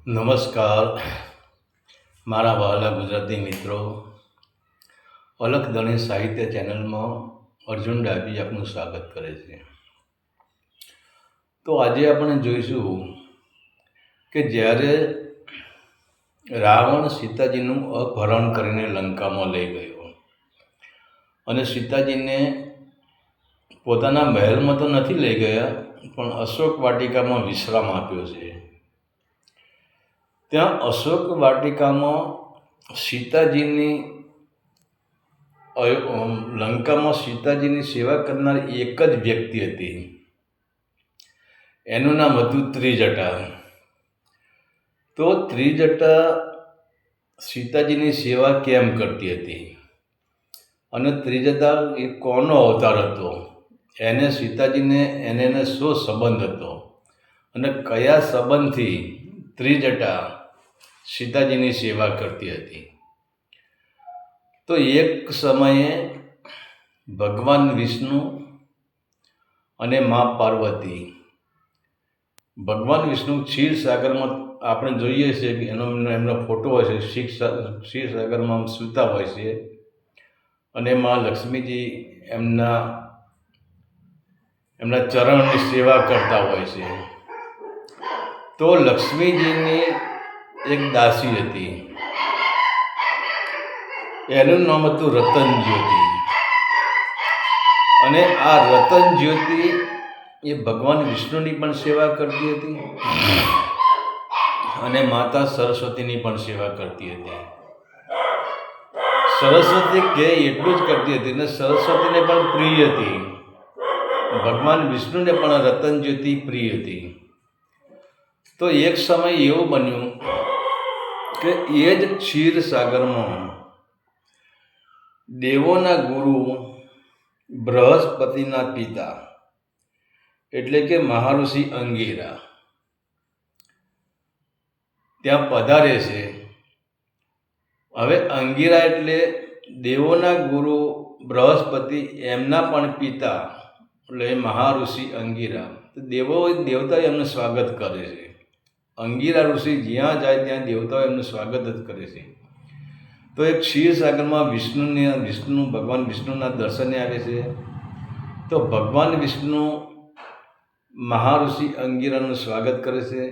નમસ્કાર મારા વહાલા ગુજરાતી મિત્રો. અલખ ધણી સાહિત્ય ચેનલમાં અર્જુન ડાભી આપનું સ્વાગત કરે છે. તો આજે આપણે જોઈશું કે જ્યારે રાવણ સીતાજીનું અપહરણ કરીને લંકામાં લઈ ગયો અને સીતાજીને પોતાના મહેલમાં તો નથી લઈ ગયા, પણ અશોક વાટિકામાં વિશ્રામ આપ્યો છે. ત્યાં અશોક વાટિકામાં સીતાજીની લંકામાં સીતાજીની સેવા કરનાર એક જ વ્યક્તિ હતી. એનું નામ હતું ત્રિજટા. તો ત્રિજટા સીતાજીની સેવા કેમ કરતી હતી અને ત્રિજટા એ કોનો અવતાર હતો, એને સીતાજીને એને શું સંબંધ હતો અને કયા સંબંધથી ત્રિજટા સીતાજીની સેવા કરતી હતી. તો એક સમયે ભગવાન વિષ્ણુ અને મા પાર્વતી, ભગવાન વિષ્ણુ ક્ષીરસાગરમાં આપણે જોઈએ છીએ કે એમનો ફોટો હોય છે, ક્ષીરસાગરમાં સૂતા હોય છે અને મા લક્ષ્મીજી એમના ચરણની સેવા કરતા હોય છે. તો લક્ષ્મીજીની એક દાસી હતી, એનું નામ હતું રતન જ્યોતિ. અને આ રતન જ્યોતિ એ ભગવાન વિષ્ણુની પણ સેવા કરતી હતી અને માતા સરસ્વતીની પણ સેવા કરતી હતી. સરસ્વતી કે એટલું જ કરતી હતી ને સરસ્વતીને પણ પ્રિય હતી, ભગવાન વિષ્ણુને પણ રતન જ્યોતિ પ્રિય હતી. તો એક સમય એવું બન્યું કે એ જ ક્ષીરસાગરમાં દેવોના ગુરુ બૃહસ્પતિના પિતા એટલે કે મહાઋષિ અંગિરા ત્યાં પધારે છે. હવે અંગિરા એટલે દેવોના ગુરુ બૃહસ્પતિ, એમના પણ પિતા એટલે મહાઋષિ અંગિરા. દેવતાઓ એમનું સ્વાગત કરે છે. અંગિરા ઋષિ જ્યાં જાય ત્યાં દેવતાઓ એમનું સ્વાગત જ કરે છે. તો એ ક્ષીરસાગરમાં ભગવાન વિષ્ણુના દર્શને આવે છે. તો ભગવાન વિષ્ણુ મહાઋષિ અંગિરાનું સ્વાગત કરે છે.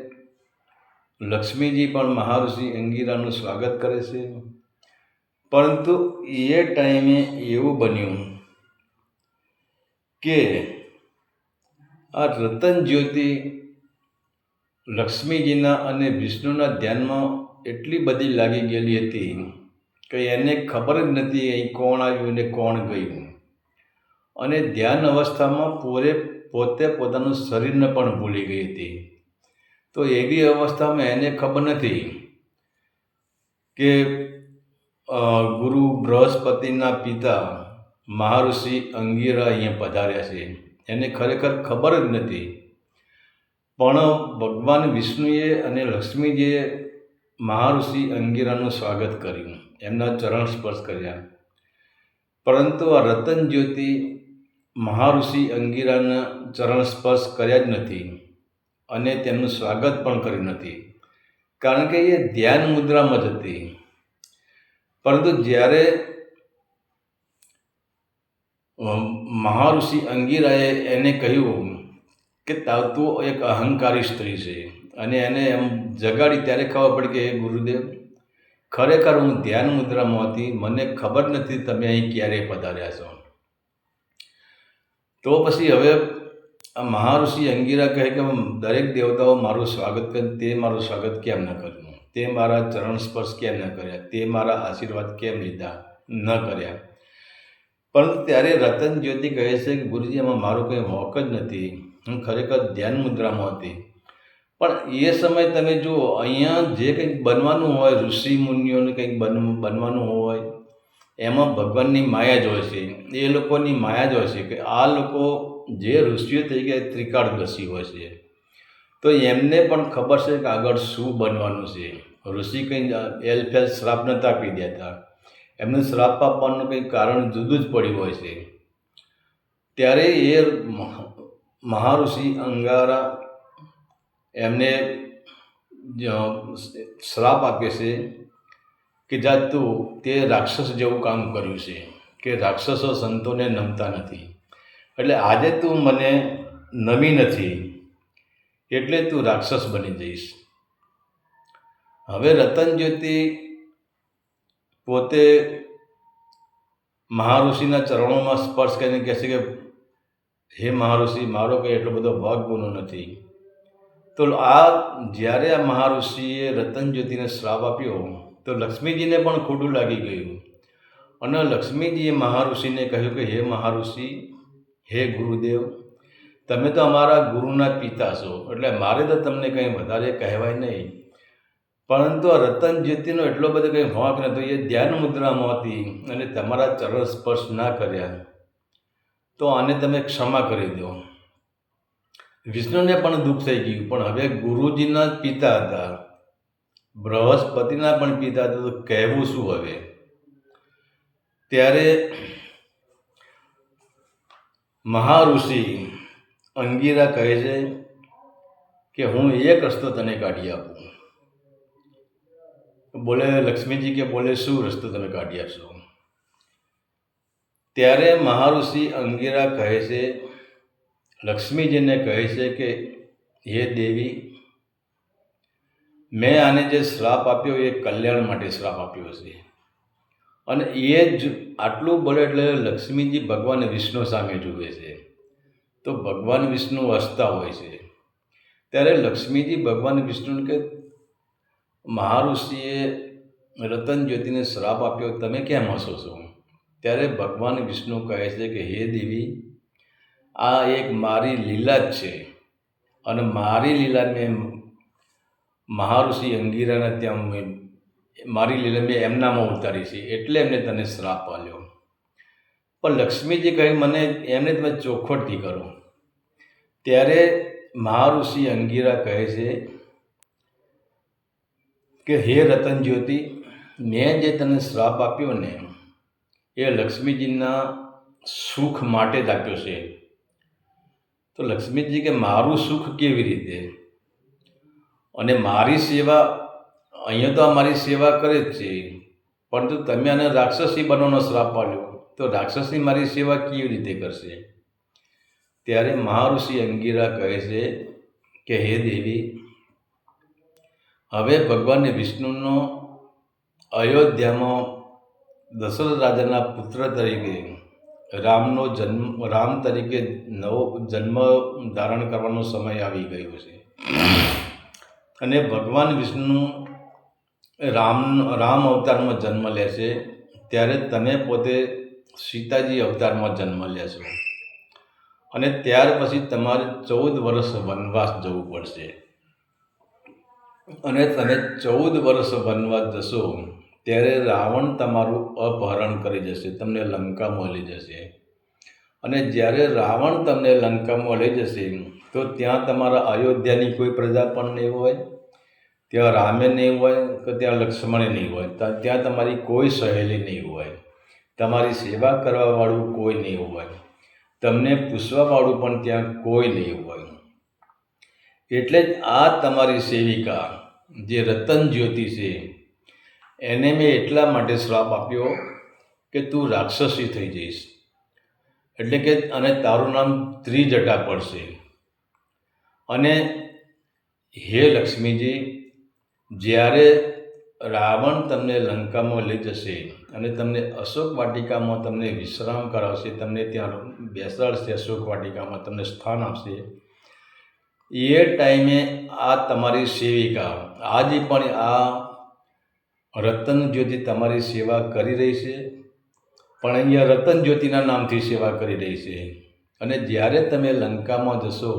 લક્ષ્મીજી પણ મહાઋષિ અંગિરાનું સ્વાગત કરે છે. પરંતુ એ ટાઈમે એવું બન્યું કે આ રતન જ્યોતિ લક્ષ્મીજીના અને વિષ્ણુના ધ્યાનમાં એટલી બધી લાગી ગયેલી હતી કે એને ખબર જ નથી અહીં કોણ આવ્યું ને કોણ ગયું. અને ધ્યાન અવસ્થામાં પોતે પોતાનું શરીરને પણ ભૂલી ગઈ હતી. તો એવી અવસ્થામાં એને ખબર નથી કે ગુરુ બૃહસ્પતિના પિતા મહાઋષિ અંગિરા અહીંયા પધાર્યા છે. એને ખરેખર ખબર જ નથી. પણ ભગવાન વિષ્ણુએ અને લક્ષ્મીજીએ મહાઋષિ અંગિરાનું સ્વાગત કર્યું, એમના ચરણ સ્પર્શ કર્યા. પરંતુ આ રતન જ્યોતિ મહાઋષિ અંગિરાના ચરણ સ્પર્શ કર્યા જ નથી અને તેમનું સ્વાગત પણ કર્યું નથી, કારણ કે એ ધ્યાન મુદ્રામાં જ હતી. પરંતુ જ્યારે મહાઋષિ અંગિરાએ એને કહ્યું કે તું એક અહંકારી સ્ત્રી છે અને એને એમ જગાડી, ત્યારે ખબર પડી કે હે ગુરુદેવ, ખરેખર હું ધ્યાન મુદ્રામાં હતી, મને ખબર નથી તમે અહીં ક્યારે પધાર્યા છો. તો પછી હવે આ મહાઋષિ અંગિરા કહે કે દરેક દેવતાઓ મારું સ્વાગત કરે, તે મારું સ્વાગત કેમ ન કર્યું, તે મારા ચરણ સ્પર્શ કેમ ન કર્યા, તે મારા આશીર્વાદ કેમ લીધા ન કર્યા. પરંતુ ત્યારે રતન જ્યોતિ કહે છે કે ગુરુજી, એમાં મારું કંઈ હોક જ નથી, હું ખરેખર ધ્યાન મુદ્રામાં હતી. પણ એ સમય તમે જુઓ, અહીંયા જે કંઈક બનવાનું હોય, ઋષિ મુનિઓને કંઈક બનવાનું હોય, એમાં ભગવાનની માયા જ હોય છે. એ લોકોની માયા જ હોય છે કે આ લોકો જે ઋષિઓ થઈ ગયા ત્રિકાળદર્શી હોય છે. તો એમને પણ ખબર છે કે આગળ શું બનવાનું છે. ઋષિ કંઈ એલફેલ શ્રાપ નથી આપી દેતા, એમને શ્રાપ આપવાનું કંઈ કારણ જુદું જ પડ્યું હોય છે. ત્યારે એ મહાઋષિ અંગારા એમને શ્રાપ આપે છે કે જા તું તે રાક્ષસ જેવું કામ કર્યું છે કે રાક્ષસો સંતોને નમતા નથી, એટલે આજે તું મને નમી નથી એટલે તું રાક્ષસ બની જઈશ. હવે રતનજ્યોતિ પોતે મહાઋષિના ચરણોમાં સ્પર્શ કરીને કહે છે કે હે મહાઋષિ, મારો કંઈ એટલો બધો ભાગ ગુનો નથી. તો જ્યારે આ મહાઋષિએ રતનજ્યોતિને શ્રાપ આપ્યો તો લક્ષ્મીજીને પણ ખોટું લાગી ગયું, અને લક્ષ્મીજીએ મહાઋષિને કહ્યું કે હે મહાઋષિ, હે ગુરુદેવ, તમે તો અમારા ગુરુના પિતા છો, એટલે મારે તો તમને કંઈ વધારે કહેવાય નહીં, પરંતુ આ રતનજ્યોતિનો એટલો બધો કંઈ વાંક નહોતો. એ ધ્યાન મુદ્રામાં હતી અને તમારા ચરણ સ્પર્શ ના કર્યા, તો આને તમે ક્ષમા કરી દો. વિષ્ણુને પણ દુઃખ થઈ ગયું, પણ હવે ગુરુજીના પિતા હતા, બૃહસ્પતિના પણ પિતા હતા, તો કહેવું શું હવે? ત્યારે મહાઋષિ અંગીરા કહે છે કે હું એક રસ્તો તને કાઢી આપું. બોલે લક્ષ્મીજી કે બોલે શું રસ્તો તમે કાઢી આપશો? ત્યારે મહાઋષિ અંગીરા કહે છે, લક્ષ્મીજીને કહે છે કે હે દેવી, મેં આને જે શ્રાપ આપ્યો એ કલ્યાણ માટે શ્રાપ આપ્યો છે. અને એ જ આટલું બોલે એટલે લક્ષ્મીજી ભગવાન વિષ્ણુ સામે જુએ છે, તો ભગવાન વિષ્ણુ હસતા હોય છે. ત્યારે લક્ષ્મીજી ભગવાન વિષ્ણુને કે મહાઋષિએ રતનજ્યોતિને શ્રાપ આપ્યો, તમે કેમ હસો છો? ત્યારે ભગવાન વિષ્ણુ કહે છે કે હે દેવી, આ એક મારી લીલા જ છે, અને મારી લીલા મેં મહાઋષિ અંગીરાને ત્યાં મારી લીલા મેં એમનામાં ઉતારી છે, એટલે એમને તને શ્રાપ આપ્યો. પણ લક્ષ્મીજી કહે મને એમને તમે ચોખવટથી કરો. ત્યારે મહાઋષિ અંગીરા કહે છે કે હે રતનજ્યોતિ, મેં જે તને શ્રાપ આપ્યો ને એ લક્ષ્મીજીના સુખ માટે જ આપ્યો છે. તો લક્ષ્મીજી કે મારું સુખ કેવી રીતે? અને મારી સેવા, અહીંયા તો આ મારી સેવા કરે જ છે, પરંતુ તમે આને રાક્ષસી બનવાનો શ્રાપ આપ્યો, તો રાક્ષસી મારી સેવા કેવી રીતે કરશે? ત્યારે મહાઋષિ અંગીરા કહે છે કે હે દેવી, હવે ભગવાન વિષ્ણુનો અયોધ્યામાં દશરથ રાજાના પુત્ર તરીકે રામ તરીકે નવો જન્મ ધારણ કરવાનો સમય આવી ગયો છે, અને ભગવાન વિષ્ણુ રામ અવતારમાં જન્મ લે છે. ત્યારે તમે પોતે સીતાજી અવતારમાં જન્મ લેશો, અને ત્યાર પછી તમારે 14 વર્ષ વનવાસ જવું પડશે. અને તમે 14 વર્ષ વનવાસ જશો ત્યારે રાવણ તમારું અપહરણ કરી જશે, તમને લંકામાં લઈ જશે. અને જ્યારે રાવણ તમને લંકામાં લઈ જશે તો ત્યાં તમારા અયોધ્યાની કોઈ પ્રજા પણ નહીં હોય, ત્યાં રામે નહીં હોય, કે ત્યાં લક્ષ્મણે નહીં હોય, ત્યાં તમારી કોઈ સહેલી નહીં હોય, તમારી સેવા કરવાવાળું કોઈ નહીં હોય, તમને પૂછવાવાળું પણ ત્યાં કોઈ નહીં હોય. એટલે જ આ તમારી સેવિકા જે રતનજ્યોતિ છે એને મેં એટલા માટે શ્રાપ આપ્યો કે તું રાક્ષસી થઈ જઈશ, એટલે કે અને તારું નામ ત્રિજટા પડશે. અને હે લક્ષ્મીજી, જ્યારે રાવણ તમને લંકામાં લઈ જશે અને તમને અશોક વાટિકામાં તમને વિશ્રામ કરાવશે, તમને ત્યાં બેસાડશે, અશોક વાટિકામાં તમને સ્થાન આપશે, એ ટાઈમે આ તમારી સેવિકા આજે પણ આ રતનજ્યોતિ તમારી સેવા કરી રહી છે, પણ અહીંયા રતનજ્યોતિના નામથી સેવા કરી રહી છે. અને જ્યારે તમે લંકામાં જશો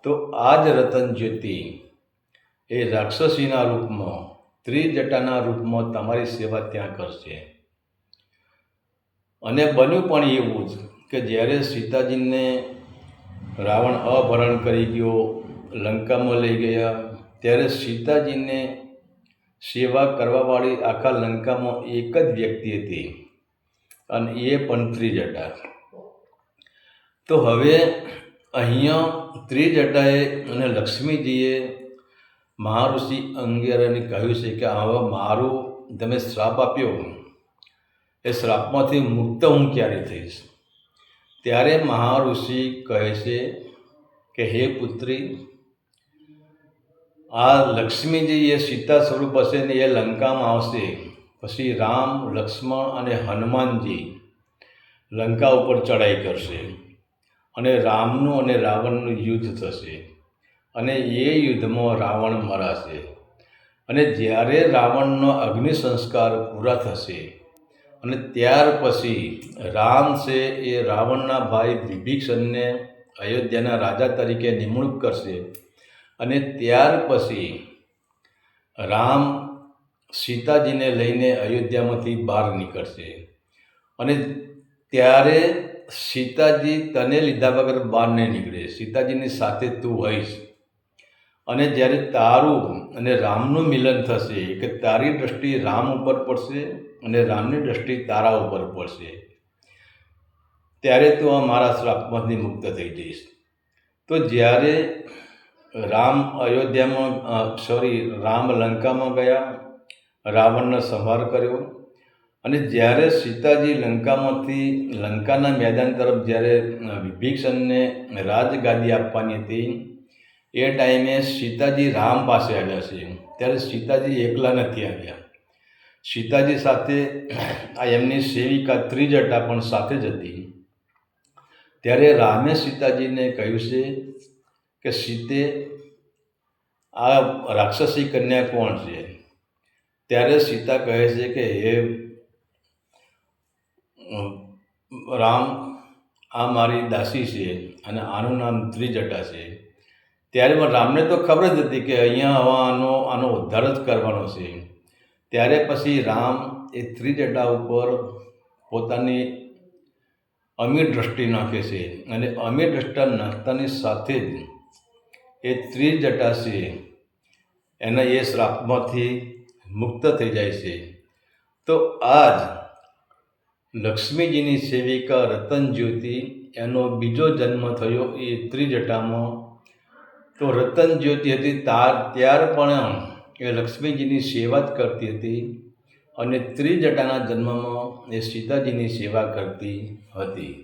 તો આ જ રતનજ્યોતિ એ રાક્ષસીના રૂપમાં, ત્રિજટાના રૂપમાં તમારી સેવા ત્યાં કરશે. અને બન્યું પણ એવું જ કે જ્યારે સીતાજીને રાવણ અપહરણ કરી ગયો, લંકામાં લઈ ગયા, ત્યારે સીતાજીને સેવા કરવાવાળી આખા લંકામાં એક જ વ્યક્તિ હતી, અને એ પણ ત્રિજટા. તો હવે અહીંયા ત્રિજટાએ અને લક્ષ્મીજીએ મહાઋષિ અંગિરાને કહ્યું છે કે હવે મારું તમે શ્રાપ આપ્યો એ શ્રાપમાંથી મુક્ત હું ક્યારે થઈશ? ત્યારે મહાઋષિ કહે છે કે હે પુત્રી, આ લક્ષ્મીજી એ સીતા સ્વરૂપ હશે ને એ લંકામાં આવશે. પછી રામ, લક્ષ્મણ અને હનુમાનજી લંકા ઉપર ચડાઈ કરશે અને રામનું અને રાવણનું યુદ્ધ થશે અને એ યુદ્ધમાં રાવણ મરાશે. અને જ્યારે રાવણનો અગ્નિ સંસ્કાર પૂરા થશે અને ત્યાર પછી રામ છે એ રાવણના ભાઈ વિભીષણને અયોધ્યાના રાજા તરીકે નિમણૂક કરશે. અને ત્યાર પછી રામ સીતાજીને લઈને અયોધ્યામાંથી બહાર નીકળશે. અને ત્યારે સીતાજી તને લીધા વગર બહાર નહીં નીકળે, સીતાજીની સાથે તું હોઈશ. અને જ્યારે તારું અને રામનું મિલન થશે કે તારી દૃષ્ટિ રામ ઉપર પડશે અને રામની દૃષ્ટિ તારા ઉપર પડશે, ત્યારે તું આ મારા શ્રાપમાંથી મુક્ત થઈ જઈશ. તો જ્યારે રામ રામ લંકામાં ગયા, રાવણનો સંહાર કર્યો. અને જ્યારે સીતાજી લંકાના મેદાન તરફ જ્યારે વિભીષણને રાજગાદી આપવાની હતી, એ ટાઈમે સીતાજી રામ પાસે આવ્યા છે. ત્યારે સીતાજી એકલા નથી આવ્યા, સીતાજી સાથે આ એમની સેવિકા ત્રિજટા પણ સાથે જ હતી. ત્યારે રામે સીતાજીને કહ્યું છે કે સીતે, આ રાક્ષસી કન્યા કોણ છે? ત્યારે સીતા કહે છે કે હે રામ, આ મારી દાસી છે અને આનું નામ ત્રિજટા છે. ત્યારે પણ રામને તો ખબર જ હતી કે અહીંયા હવે આનો ઉદ્ધાર જ કરવાનો છે. ત્યારે પછી રામ એ ત્રિજટા ઉપર પોતાની અમીર દ્રષ્ટિ નાખે છે અને અમીર દ્રષ્ટિ નાખતાની સાથે જ એ ત્રિજટા છે એના એ શ્રાપમાંથી મુક્ત થઈ જાય છે. તો આજ લક્ષ્મીજીની સેવિકા રતનજ્યોતિ, એનો બીજો જન્મ થયો એ ત્રિજટામાં. તો રતનજ્યોતિ હતી ત્યાર પણ એ લક્ષ્મીજીની સેવા જ કરતી હતી અને ત્રિજટાના જન્મમાં એ સીતાજીની સેવા કરતી હતી.